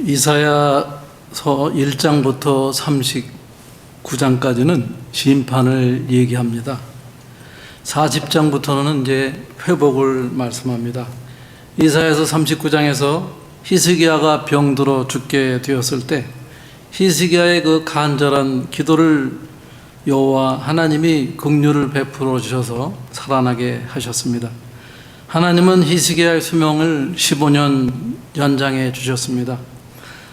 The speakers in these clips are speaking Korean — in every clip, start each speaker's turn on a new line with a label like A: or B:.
A: 이사야서 1장부터 39장까지는 심판을 얘기합니다. 40장부터는 이제 회복을 말씀합니다. 이사야서 39장에서 히스기야가 병들어 죽게 되었을 때 히스기야의 그 간절한 기도를 여호와 하나님이 긍휼을 베풀어 주셔서 살아나게 하셨습니다. 하나님은 히스기야의 수명을 15년 연장해 주셨습니다.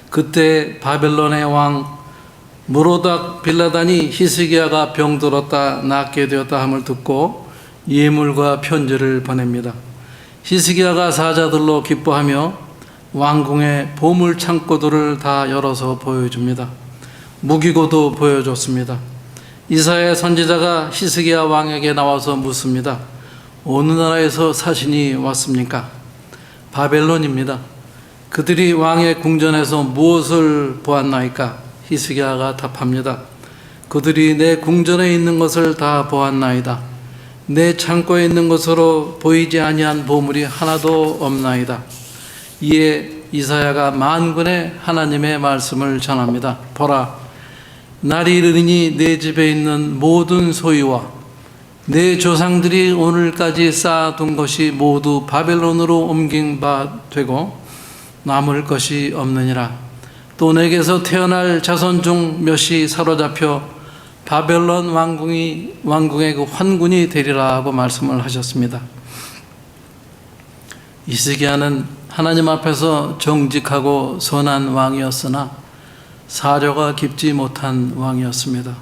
A: 그때 바벨론의 왕 무로닥 빌라단이 히스기야가 병들었다 낫게 되었다 함을 듣고 예물과 편지를 보냅니다. 히스기야가 사자들로 기뻐하며 왕궁의 보물 창고들을 다 열어서 보여줍니다. 무기고도 보여줬습니다. 이사야 선지자가 히스기야 왕에게 나와서 묻습니다. 어느 나라에서 사신이 왔습니까? 바벨론입니다. 그들이 왕의 궁전에서 무엇을 보았나이까? 히스기야가 답합니다. 그들이 내 궁전에 있는 것을 다 보았나이다. 내 창고에 있는 것으로 보이지 아니한 보물이 하나도 없나이다. 이에 이사야가 만군의 하나님의 말씀을 전합니다. 보라, 날이 이르니 내 집에 있는 모든 소유와 내 조상들이 오늘까지 쌓아둔 것이 모두 바벨론으로 옮긴 바 되고 남을 것이 없느니라. 또 내게서 태어날 자손 중 몇이 사로잡혀 바벨론 왕궁의 그 환군이 되리라 하고 말씀을 하셨습니다. 히스기야는 하나님 앞에서 정직하고 선한 왕이었으나 사려가 깊지 못한 왕이었습니다.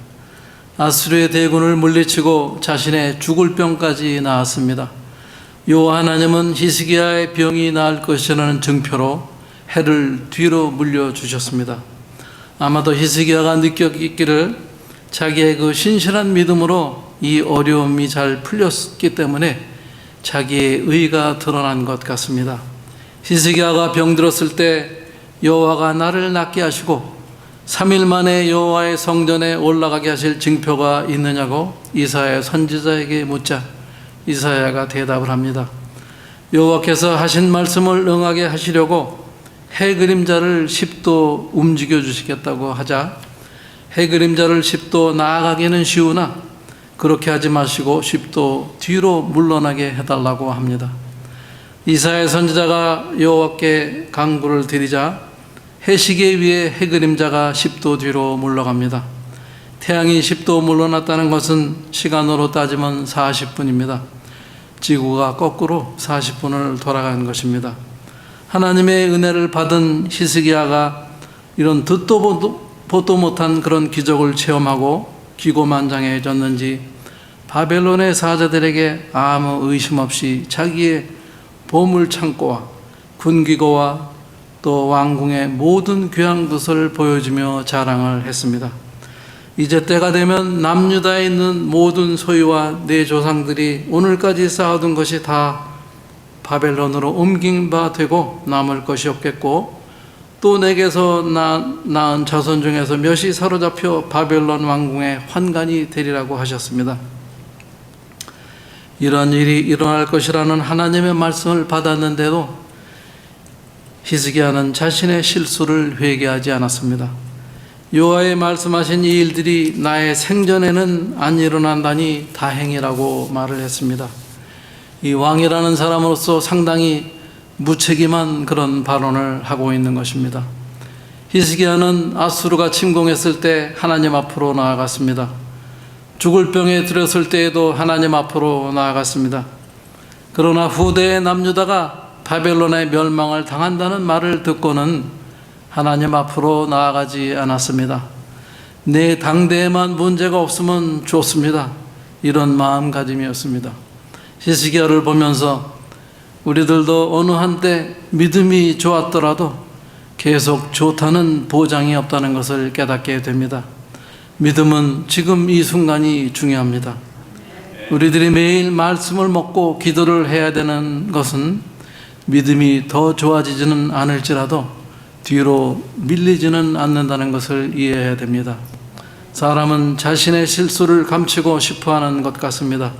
A: 아수르의 대군을 물리치고 자신의 죽을 병까지 낳았습니다. 여호와 하나님은 히스기야의 병이 나을 것이라는 증표로 해를 뒤로 물려주셨습니다. 아마도 히스기야가 느꼈기를 자기의 그 신실한 믿음으로 이 어려움이 잘 풀렸기 때문에 자기의 의가 드러난 것 같습니다. 히스기야가 병들었을 때 여호와가 나를 낫게 하시고 3일 만에 여호와의 성전에 올라가게 하실 징표가 있느냐고 이사야 선지자에게 묻자 이사야가 대답을 합니다. 여호와께서 하신 말씀을 응하게 하시려고 해 그림자를 10도 움직여 주시겠다고 하자 해 그림자를 10도 나아가기는 쉬우나 그렇게 하지 마시고 10도 뒤로 물러나게 해달라고 합니다. 이사야 선지자가 여호와께 간구를 드리자 해시계 위에 해 그림자가 10도 뒤로 물러갑니다. 태양이 10도 물러났다는 것은 시간으로 따지면 40분입니다. 지구가 거꾸로 40분을 돌아가는 것입니다. 하나님의 은혜를 받은 히스기야가 이런 듣도 보도 못한 그런 기적을 체험하고 기고만장해졌는지 바벨론의 사자들에게 아무 의심 없이 자기의 보물 창고와 군기고와 또 왕궁의 모든 귀한 것을 보여주며 자랑을 했습니다. 이제 때가 되면 남유다에 있는 모든 소유와 내 조상들이 오늘까지 쌓아둔 것이 다 바벨론으로 옮긴 바 되고 남을 것이 없겠고 또 내게서 낳은 자손 중에서 몇이 사로잡혀 바벨론 왕궁의 환관이 되리라고 하셨습니다. 이런 일이 일어날 것이라는 하나님의 말씀을 받았는데도 히스기야는 자신의 실수를 회개하지 않았습니다. 여호와의 말씀하신 이 일들이 나의 생전에는 안 일어난다니 다행이라고 말을 했습니다. 이 왕이라는 사람으로서 상당히 무책임한 그런 발언을 하고 있는 것입니다. 히스기야는 아수르가 침공했을 때 하나님 앞으로 나아갔습니다. 죽을 병에 들었을 때에도 하나님 앞으로 나아갔습니다. 그러나 후대의 남유다가 바벨론의 멸망을 당한다는 말을 듣고는 하나님 앞으로 나아가지 않았습니다. 내 당대에만 문제가 없으면 좋습니다. 이런 마음가짐이었습니다. 히스기야를 보면서 우리들도 어느 한때 믿음이 좋았더라도 계속 좋다는 보장이 없다는 것을 깨닫게 됩니다. 믿음은 지금 이 순간이 중요합니다. 우리들이 매일 말씀을 먹고 기도를 해야 되는 것은 믿음이 더 좋아지지는 않을지라도 뒤로 밀리지는 않는다는 것을 이해해야 됩니다. 사람은 자신의 실수를 감추고 싶어하는 것 같습니다.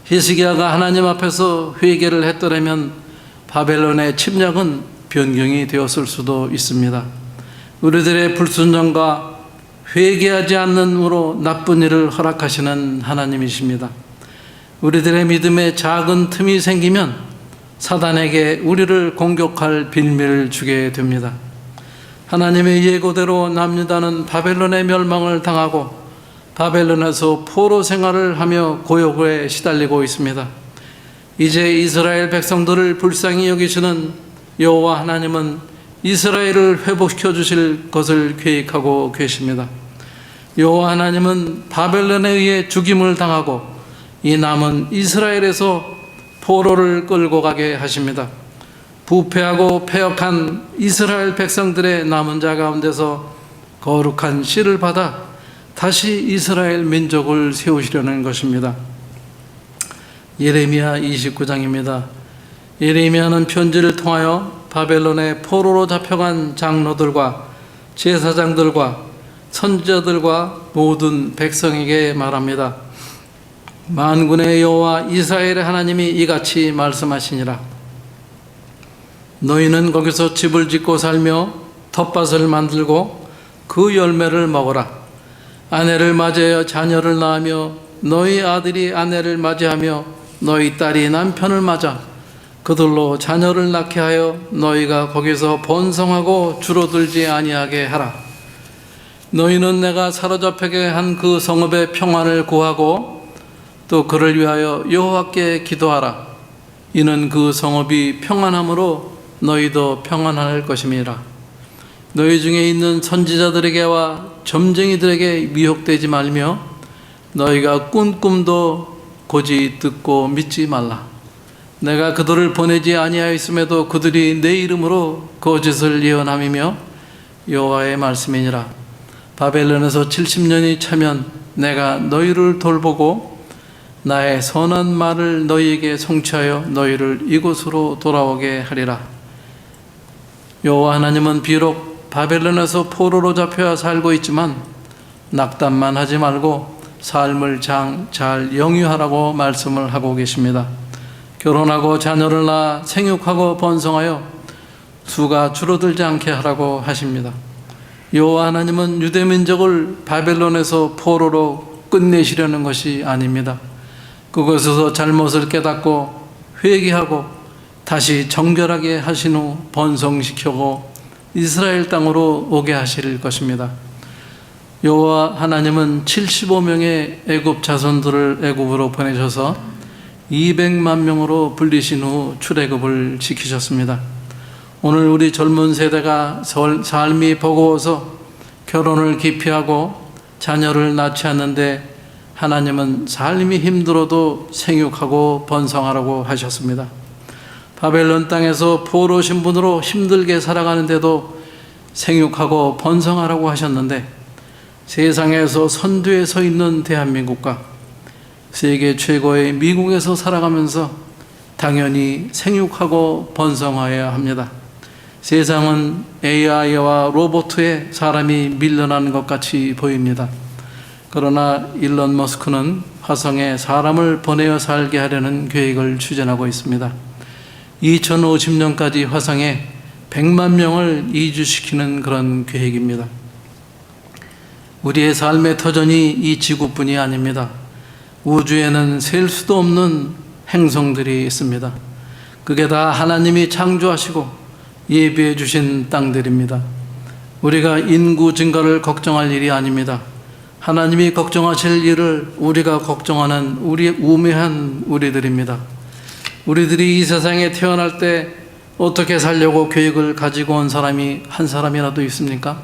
A: 히스기야가 하나님 앞에서 회개를 했더라면 바벨론의 침략은 변경이 되었을 수도 있습니다. 우리들의 불순종과 회개하지 않는으로 나쁜 일을 허락하시는 하나님이십니다. 우리들의 믿음에 작은 틈이 생기면 사단에게 우리를 공격할 빌미를 주게 됩니다. 하나님의 예고대로 남유다는 바벨론의 멸망을 당하고 바벨론에서 포로 생활을 하며 고역에 시달리고 있습니다. 이제 이스라엘 백성들을 불쌍히 여기시는 여호와 하나님은 이스라엘을 회복시켜 주실 것을 계획하고 계십니다. 여호와 하나님은 바벨론에 의해 죽임을 당하고 이 남은 이스라엘에서 포로를 끌고 가게 하십니다. 부패하고 패역한 이스라엘 백성들의 남은 자 가운데서 거룩한 씨를 받아 다시 이스라엘 민족을 세우시려는 것입니다. 예레미야 29장입니다. 예레미야는 편지를 통하여 바벨론의 포로로 잡혀간 장로들과 제사장들과 선지자들과 모든 백성에게 말합니다. 만군의 여호와 이스라엘의 하나님이 이같이 말씀하시니라. 너희는 거기서 집을 짓고 살며 텃밭을 만들고 그 열매를 먹어라. 아내를 맞이하여 자녀를 낳으며 너희 아들이 아내를 맞이하며 너희 딸이 남편을 맞아 그들로 자녀를 낳게 하여 너희가 거기서 번성하고 줄어들지 아니하게 하라. 너희는 내가 사로잡히게 한 그 성읍의 평안을 구하고 또 그를 위하여 여호와께 기도하라. 이는 그 성읍이 평안함으로 너희도 평안할 것임이라. 너희 중에 있는 선지자들에게와 점쟁이들에게 미혹되지 말며 너희가 꾼 꿈도 고지 듣고 믿지 말라. 내가 그들을 보내지 아니하였음에도 그들이 내 이름으로 거짓을 예언함이며 여호와의 말씀이니라. 바벨론에서 70년이 차면 내가 너희를 돌보고 나의 선한 말을 너희에게 성취하여 너희를 이곳으로 돌아오게 하리라. 여호와 하나님은 비록 바벨론에서 포로로 잡혀 살고 있지만 낙담만 하지 말고 삶을 잘 영유하라고 말씀을 하고 계십니다. 결혼하고 자녀를 낳아 생육하고 번성하여 수가 줄어들지 않게 하라고 하십니다. 여호와 하나님은 유대 민족을 바벨론에서 포로로 끝내시려는 것이 아닙니다. 그곳에서 잘못을 깨닫고 회개하고 다시 정결하게 하신 후 번성시키고 이스라엘 땅으로 오게 하실 것입니다. 여호와 하나님은 75명의 애굽 자손들을 애굽으로 보내셔서 200만 명으로 불리신 후 출애굽을 지키셨습니다. 오늘 우리 젊은 세대가 삶이 버거워서 결혼을 기피하고 자녀를 낳지 않는데 하나님은 삶이 힘들어도 생육하고 번성하라고 하셨습니다. 바벨론 땅에서 포로 신분으로 힘들게 살아가는데도 생육하고 번성하라고 하셨는데 세상에서 선두에 서 있는 대한민국과 세계 최고의 미국에서 살아가면서 당연히 생육하고 번성하여야 합니다. 세상은 AI와 로봇에 사람이 밀려나는 것 같이 보입니다. 그러나 일론 머스크는 화성에 사람을 보내어 살게 하려는 계획을 추진하고 있습니다. 2050년까지 화성에 100만 명을 이주시키는 그런 계획입니다. 우리의 삶의 터전이 이 지구뿐이 아닙니다. 우주에는 셀 수도 없는 행성들이 있습니다. 그게 다 하나님이 창조하시고 예비해 주신 땅들입니다. 우리가 인구 증가를 걱정할 일이 아닙니다. 하나님이 걱정하실 일을 우리가 걱정하는 우매한 우리들입니다. 우리들이 이 세상에 태어날 때 어떻게 살려고 계획을 가지고 온 사람이 한 사람이라도 있습니까?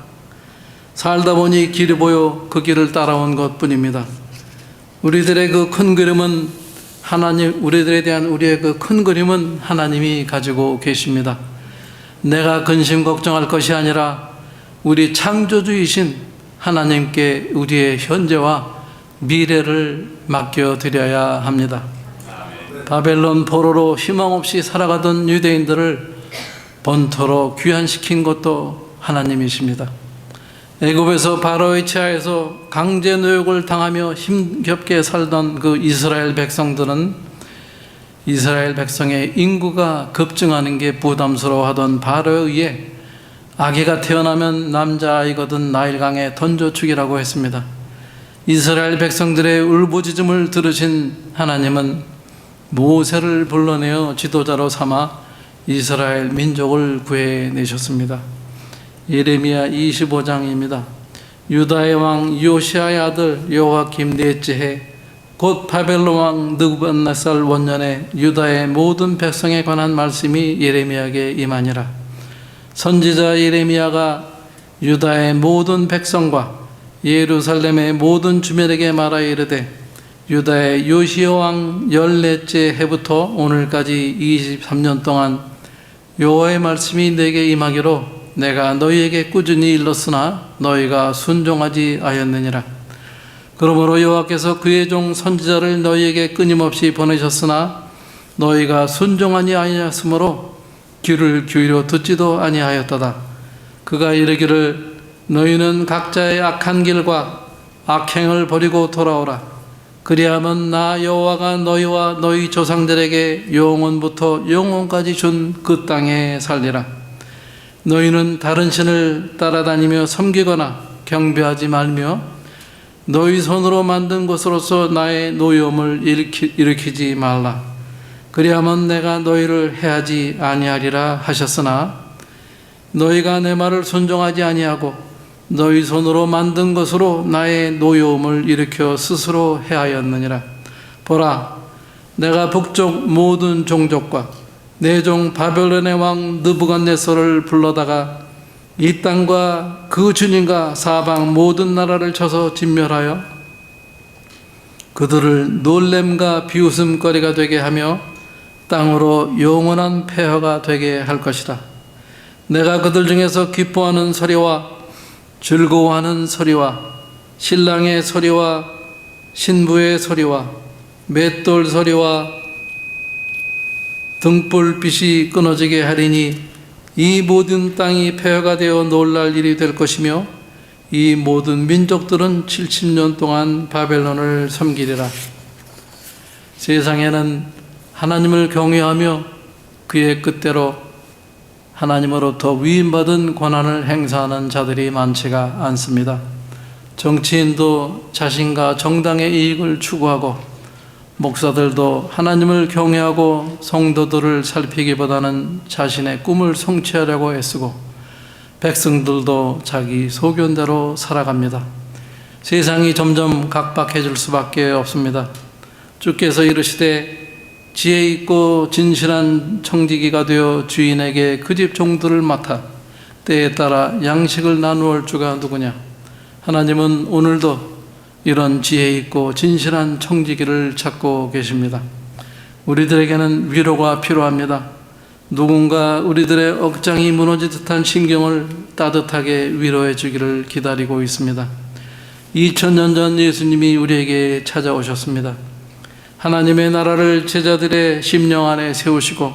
A: 살다 보니 길이 보여 그 길을 따라온 것뿐입니다. 우리들의 그 큰 그림은 우리들에 대한 우리의 그 큰 그림은 하나님이 가지고 계십니다. 내가 근심 걱정할 것이 아니라 우리 창조주이신 하나님께 우리의 현재와 미래를 맡겨드려야 합니다. 바벨론 포로로 희망 없이 살아가던 유대인들을 본토로 귀환시킨 것도 하나님이십니다. 애굽에서 바로의 치하에서 강제 노역을 당하며 힘겹게 살던 그 이스라엘 백성들은 이스라엘 백성의 인구가 급증하는 게 부담스러워하던 바로에 의해 아기가 태어나면 남자아이거든 나일강에 던져 죽이라고 했습니다. 이스라엘 백성들의 울부짖음을 들으신 하나님은 모세를 불러내어 지도자로 삼아 이스라엘 민족을 구해내셨습니다. 예레미야 25장입니다. 유다의 왕 요시아의 아들 요아kim 넷째 해 곧 바벨론 왕 느부갓네살 원년에 유다의 모든 백성에 관한 말씀이 예레미야에게 임하니라. 선지자 예레미야가 유다의 모든 백성과 예루살렘의 모든 주민에게 말하여 이르되 유다의 요시야 왕 14째 해부터 오늘까지 23년 동안 여호와의 말씀이 내게 임하기로 내가 너희에게 꾸준히 일렀으나 너희가 순종하지 아니하였느니라. 그러므로 여호와께서 그의 종 선지자를 너희에게 끊임없이 보내셨으나 너희가 순종하지 아니하였으므로 귀를 기울여 듣지도 아니하였도다. 그가 이르기를 너희는 각자의 악한 길과 악행을 버리고 돌아오라. 그리하면 나 여호와가 너희와 너희 조상들에게 영원부터 영원까지 준 그 땅에 살리라. 너희는 다른 신을 따라다니며 섬기거나 경배하지 말며 너희 손으로 만든 것으로서 나의 노여움을 일으키지 말라. 그리하면 내가 너희를 해하지 아니하리라 하셨으나 너희가 내 말을 순종하지 아니하고 너희 손으로 만든 것으로 나의 노여움을 일으켜 스스로 해하였느니라. 보라, 내가 북쪽 모든 종족과 내 종 바벨론의 왕 느부갓네살을 불러다가 이 땅과 그 주님과 사방 모든 나라를 쳐서 진멸하여 그들을 놀램과 비웃음거리가 되게 하며 땅으로 영원한 폐허가 되게 할 것이다. 내가 그들 중에서 기뻐하는 소리와 즐거워하는 소리와 신랑의 소리와 신부의 소리와 맷돌 소리와 등불빛이 끊어지게 하리니 이 모든 땅이 폐허가 되어 놀랄 일이 될 것이며 이 모든 민족들은 70년 동안 바벨론을 섬기리라. 세상에는 하나님을 경외하며 그의 뜻대로 하나님으로부터 위임받은 권한을 행사하는 자들이 많지가 않습니다. 정치인도 자신과 정당의 이익을 추구하고 목사들도 하나님을 경외하고 성도들을 살피기보다는 자신의 꿈을 성취하려고 애쓰고 백성들도 자기 소견대로 살아갑니다. 세상이 점점 각박해질 수밖에 없습니다. 주께서 이르시되 지혜 있고 진실한 청지기가 되어 주인에게 그 집 종들을 맡아 때에 따라 양식을 나누어 주가 누구냐. 하나님은 오늘도 이런 지혜 있고 진실한 청지기를 찾고 계십니다. 우리들에게는 위로가 필요합니다. 누군가 우리들의 억장이 무너질 듯한 심경을 따뜻하게 위로해 주기를 기다리고 있습니다. 2000년 전 예수님이 우리에게 찾아오셨습니다. 하나님의 나라를 제자들의 심령 안에 세우시고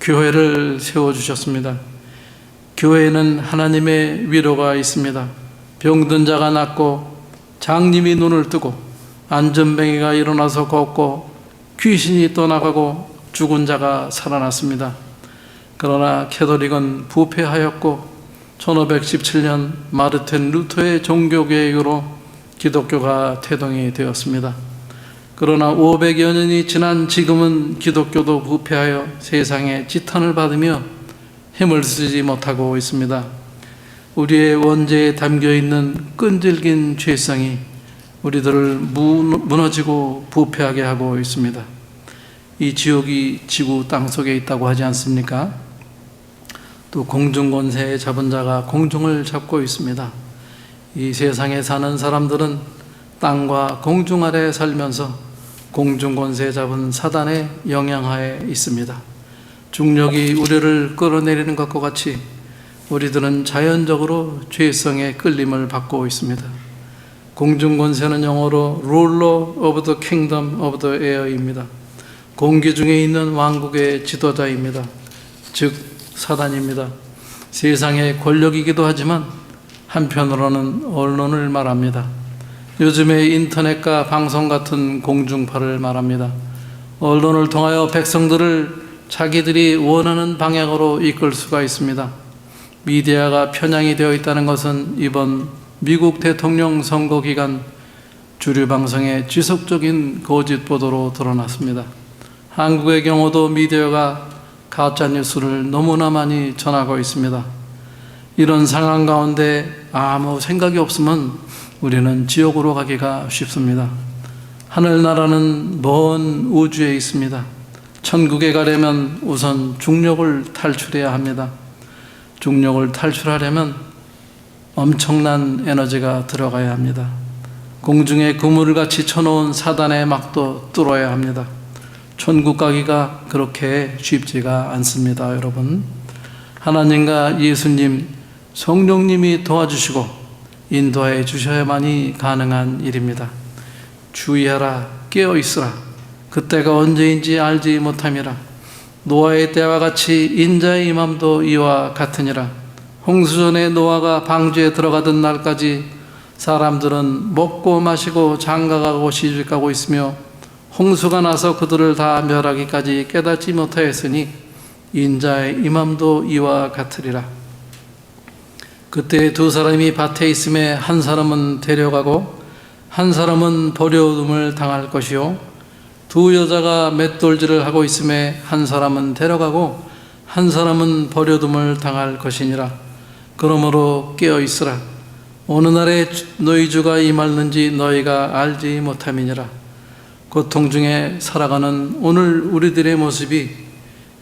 A: 교회를 세워주셨습니다. 교회에는 하나님의 위로가 있습니다. 병든 자가 낫고 장님이 눈을 뜨고 안전뱅이가 일어나서 걷고 귀신이 떠나가고 죽은 자가 살아났습니다. 그러나 캐톨릭은 부패하였고 1517년 마르틴 루터의 종교개혁으로 기독교가 태동이 되었습니다. 그러나 500여 년이 지난 지금은 기독교도 부패하여 세상에 지탄을 받으며 힘을 쓰지 못하고 있습니다. 우리의 원죄에 담겨있는 끈질긴 죄성이 우리들을 무너지고 부패하게 하고 있습니다. 이 지옥이 지구 땅속에 있다고 하지 않습니까? 또 공중권세에 잡은 자가 공중을 잡고 있습니다. 이 세상에 사는 사람들은 땅과 공중 아래에 살면서 공중권세에 잡은 사단의 영향하에 있습니다. 중력이 우리를 끌어내리는 것과 같이 우리들은 자연적으로 죄성의 끌림을 받고 있습니다. 공중권세는 영어로 Ruler of the Kingdom of the Air입니다. 공기 중에 있는 왕국의 지도자입니다. 즉 사단입니다. 세상의 권력이기도 하지만 한편으로는 언론을 말합니다. 요즘의 인터넷과 방송 같은 공중파를 말합니다. 언론을 통하여 백성들을 자기들이 원하는 방향으로 이끌 수가 있습니다. 미디어가 편향이 되어 있다는 것은 이번 미국 대통령 선거 기간 주류 방송의 지속적인 거짓 보도로 드러났습니다. 한국의 경우도 미디어가 가짜 뉴스를 너무나 많이 전하고 있습니다. 이런 상황 가운데 아무 생각이 없으면 우리는 지옥으로 가기가 쉽습니다. 하늘나라는 먼 우주에 있습니다. 천국에 가려면 우선 중력을 탈출해야 합니다. 중력을 탈출하려면 엄청난 에너지가 들어가야 합니다. 공중에 그물같이 쳐놓은 사단의 막도 뚫어야 합니다. 천국 가기가 그렇게 쉽지가 않습니다, 여러분. 하나님과 예수님, 성령님이 도와주시고 인도해 주셔야만이 가능한 일입니다. 주의하라, 깨어있으라. 그때가 언제인지 알지 못함이라. 노아의 때와 같이 인자의 임함도 이와 같으니라. 홍수전에 노아가 방주에 들어가던 날까지 사람들은 먹고 마시고 장가가고 시집가고 있으며 홍수가 나서 그들을 다 멸하기까지 깨닫지 못하였으니 인자의 임함도 이와 같으리라. 그때 두 사람이 밭에 있음에 한 사람은 데려가고 한 사람은 버려둠을 당할 것이요, 두 여자가 맷돌질을 하고 있음에 한 사람은 데려가고 한 사람은 버려둠을 당할 것이니라. 그러므로 깨어있으라. 어느 날에 너희 주가 임할는지 너희가 알지 못함이니라. 고통 중에 살아가는 오늘 우리들의 모습이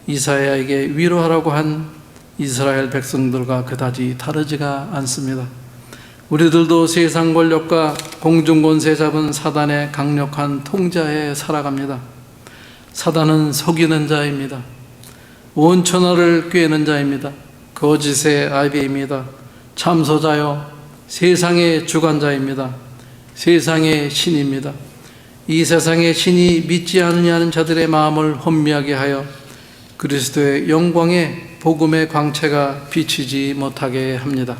A: 이사야에게 위로하라고 한 이스라엘 백성들과 그다지 다르지가 않습니다. 우리들도 세상 권력과 공중 권세 잡은 사단의 강력한 통자에 살아갑니다. 사단은 속이는 자입니다. 온 천하를 꾀는 자입니다. 거짓의 아비입니다. 참소자요, 세상의 주관자입니다. 세상의 신입니다. 이 세상의 신이 믿지 않느냐는 자들의 마음을 혼미하게 하여 그리스도의 영광의 복음의 광채가 비치지 못하게 합니다.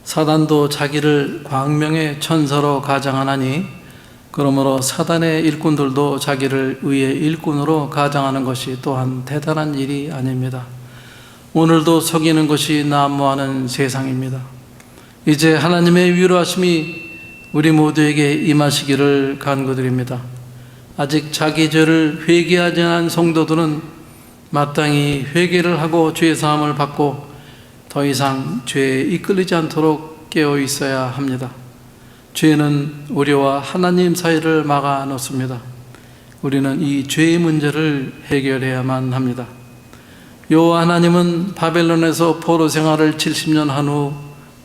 A: 사단도 자기를 광명의 천사로 가장하나니 그러므로 사단의 일꾼들도 자기를 의의 일꾼으로 가장하는 것이 또한 대단한 일이 아닙니다. 오늘도 속이는 것이 난무하는 세상입니다. 이제 하나님의 위로하심이 우리 모두에게 임하시기를 간구드립니다. 아직 자기 죄를 회개하지 않은 성도들은 마땅히 회개를 하고 죄사함을 받고 더 이상 죄에 이끌리지 않도록 깨어 있어야 합니다. 죄는 우리와 하나님 사이를 막아 놓습니다. 우리는 이 죄의 문제를 해결해야만 합니다. 여호와 하나님은 바벨론에서 포로 생활을 70년 한 후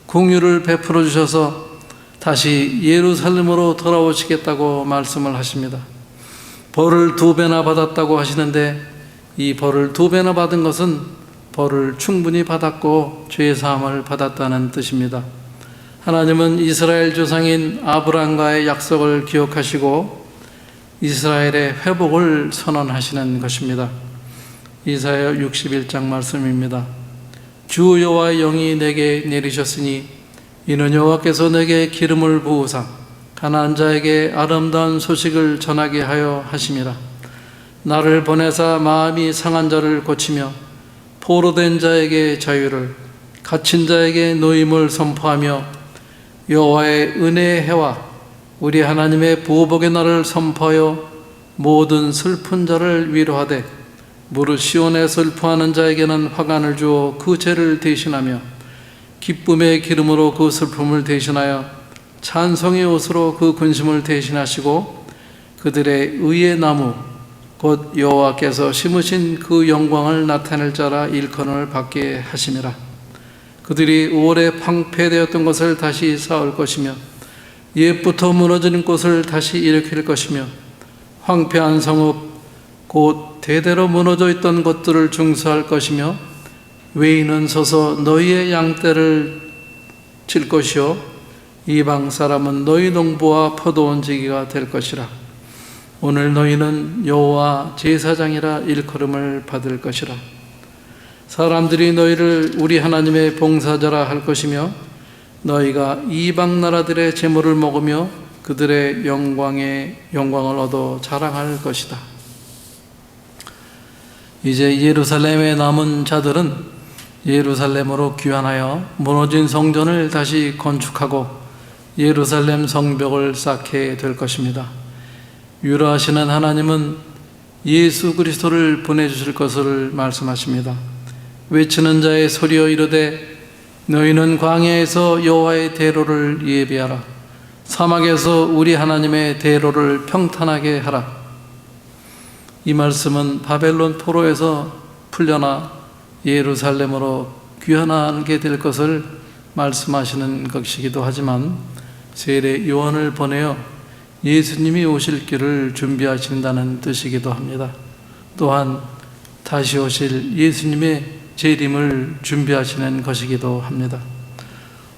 A: 긍휼을 베풀어 주셔서 다시 예루살렘으로 돌아오시겠다고 말씀을 하십니다. 벌을 2배나 받았다고 하시는데 이 벌을 2배나 받은 것은 벌을 충분히 받았고 죄사함을 받았다는 뜻입니다. 하나님은 이스라엘 조상인 아브라함과의 약속을 기억하시고 이스라엘의 회복을 선언하시는 것입니다. 이사야 61장 말씀입니다. 주 여호와의 영이 내게 내리셨으니 이는 여호와께서 내게 기름을 부으사 가난한 자에게 아름다운 소식을 전하게 하여 하심이라. 나를 보내사 마음이 상한 자를 고치며 포로된 자에게 자유를, 갇힌 자에게 노임을 선포하며 여호와의 은혜의 해와 우리 하나님의 보복의 날을 선포하여 모든 슬픈 자를 위로하되 무릇 시온에 슬퍼하는 자에게는 화관을 주어 그 죄를 대신하며 기쁨의 기름으로 그 슬픔을 대신하여 찬송의 옷으로 그 근심을 대신하시고 그들의 의의 나무 곧 여호와께서 심으신 그 영광을 나타낼 자라 일컬음을 받게 하심이라. 그들이 오래 황폐되었던 것을 다시 쌓을 것이며 옛부터 무너지는 곳을 다시 일으킬 것이며 황폐한 성읍 곧 대대로 무너져 있던 것들을 중수할 것이며 외인은 서서 너희의 양떼를 칠 것이요 이방 사람은 너희 농부와 포도원지기가 될 것이라. 오늘 너희는 여호와 제사장이라 일컬음을 받을 것이라. 사람들이 너희를 우리 하나님의 봉사자라 할 것이며 너희가 이방 나라들의 재물을 먹으며 그들의 영광을 얻어 자랑할 것이다. 이제 예루살렘에 남은 자들은 예루살렘으로 귀환하여 무너진 성전을 다시 건축하고 예루살렘 성벽을 쌓게 될 것입니다. 유라하시는 하나님은 예수 그리스도를 보내주실 것을 말씀하십니다. 외치는 자의 소리여 이르되 너희는 광야에서 여호와의 대로를 예비하라. 사막에서 우리 하나님의 대로를 평탄하게 하라. 이 말씀은 바벨론 포로에서 풀려나 예루살렘으로 귀환하게 될 것을 말씀하시는 것이기도 하지만 세례 요한을 보내어 예수님이 오실 길을 준비하신다는 뜻이기도 합니다. 또한 다시 오실 예수님의 재림을 준비하시는 것이기도 합니다.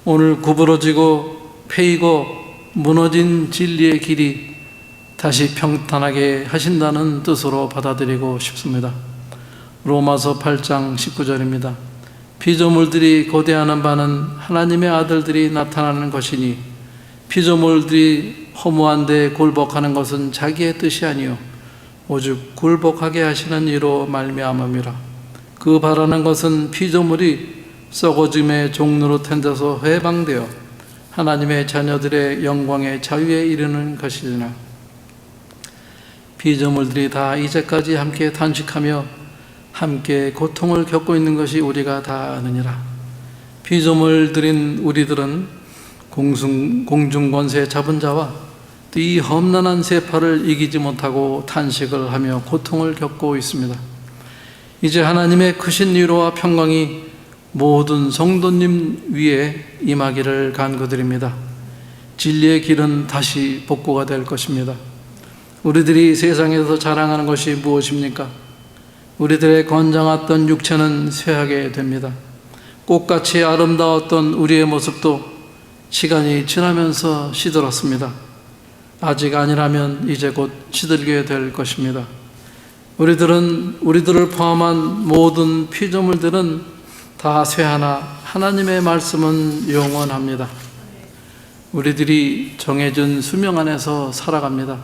A: 오늘 구부러지고 패이고 무너진 진리의 길이 다시 평탄하게 하신다는 뜻으로 받아들이고 싶습니다. 로마서 8장 19절입니다. 피조물들이 고대하는 바는 하나님의 아들들이 나타나는 것이니 피조물들이 허무한 데 굴복하는 것은 자기의 뜻이 아니요 오직 굴복하게 하시는 이로 말미암음이라. 그 바라는 것은 피조물이 썩어짐의 종로로 텐데서 해방되어 하나님의 자녀들의 영광의 자유에 이르는 것이니라. 피조물들이 다 이제까지 함께 탄식하며 함께 고통을 겪고 있는 것이 우리가 다 아느니라. 피조물들인 우리들은 공중권세 잡은 자와 이 험난한 세파를 이기지 못하고 탄식을 하며 고통을 겪고 있습니다. 이제 하나님의 크신 위로와 평강이 모든 성도님 위에 임하기를 간구드립니다. 진리의 길은 다시 복구가 될 것입니다. 우리들이 세상에서 자랑하는 것이 무엇입니까? 우리들의 건장했던 육체는 쇠하게 됩니다. 꽃같이 아름다웠던 우리의 모습도 시간이 지나면서 시들었습니다. 아직 아니라면 이제 곧 시들게 될 것입니다. 우리들을 포함한 모든 피조물들은 다 쇠하나 하나님의 말씀은 영원합니다. 우리들이 정해진 수명 안에서 살아갑니다.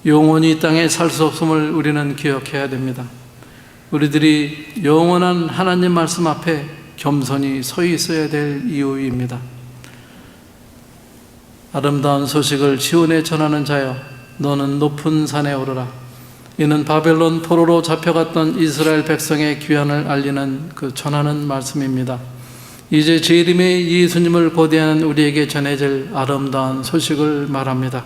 A: 영원히 이 땅에 살 수 없음을 우리는 기억해야 됩니다. 우리들이 영원한 하나님 말씀 앞에 겸손히 서 있어야 될 이유입니다. 아름다운 소식을 시온에 전하는 자여, 너는 높은 산에 오르라. 이는 바벨론 포로로 잡혀갔던 이스라엘 백성의 귀환을 알리는 전하는 말씀입니다. 이제 재림의 예수님을 고대하는 우리에게 전해질 아름다운 소식을 말합니다.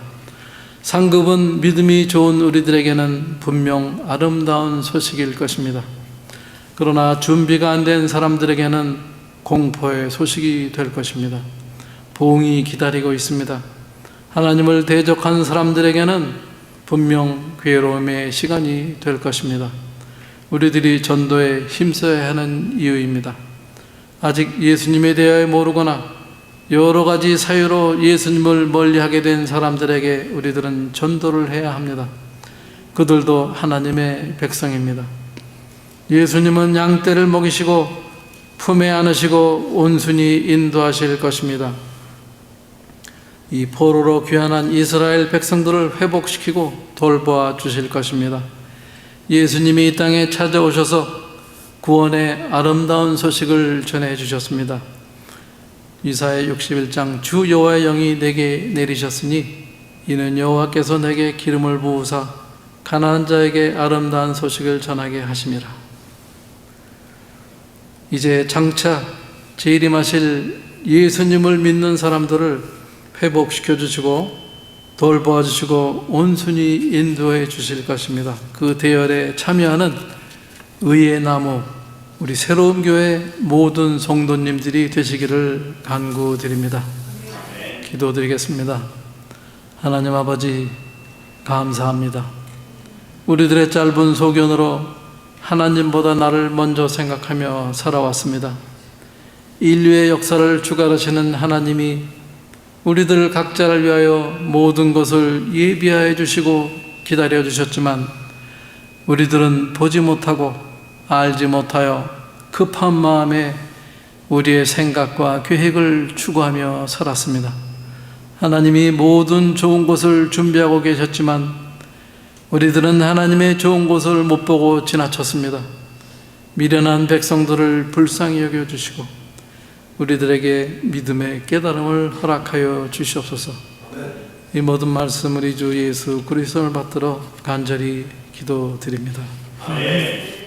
A: 상급은 믿음이 좋은 우리들에게는 분명 아름다운 소식일 것입니다. 그러나 준비가 안 된 사람들에게는 공포의 소식이 될 것입니다. 보응이 기다리고 있습니다. 하나님을 대적한 사람들에게는 분명 괴로움의 시간이 될 것입니다. 우리들이 전도에 힘써야 하는 이유입니다. 아직 예수님에 대하여 모르거나 여러 가지 사유로 예수님을 멀리하게 된 사람들에게 우리들은 전도를 해야 합니다. 그들도 하나님의 백성입니다. 예수님은 양떼를 먹이시고 품에 안으시고 온순히 인도하실 것입니다. 이 포로로 귀환한 이스라엘 백성들을 회복시키고 돌보아 주실 것입니다. 예수님이 이 땅에 찾아오셔서 구원의 아름다운 소식을 전해 주셨습니다. 이사야 61장 주 여호와의 영이 내게 내리셨으니 이는 여호와께서 내게 기름을 부으사 가난한 자에게 아름다운 소식을 전하게 하심이라. 이제 장차 재림하실 예수님을 믿는 사람들을 회복시켜 주시고 돌보아 주시고 온순히 인도해 주실 것입니다. 그 대열에 참여하는 의의 나무 우리 새로운 교회 모든 성도님들이 되시기를 간구드립니다. 기도드리겠습니다. 하나님 아버지 감사합니다. 우리들의 짧은 소견으로 하나님보다 나를 먼저 생각하며 살아왔습니다. 인류의 역사를 주관하시는 하나님이 우리들 각자를 위하여 모든 것을 예비하여 주시고 기다려 주셨지만 우리들은 보지 못하고 알지 못하여 급한 마음에 우리의 생각과 계획을 추구하며 살았습니다. 하나님이 모든 좋은 것을 준비하고 계셨지만 우리들은 하나님의 좋은 것을 못 보고 지나쳤습니다. 미련한 백성들을 불쌍히 여겨주시고 우리들에게 믿음의 깨달음을 허락하여 주시옵소서. 이 모든 말씀 우리 주 예수 그리스도를 받들어 간절히 기도드립니다. 아멘.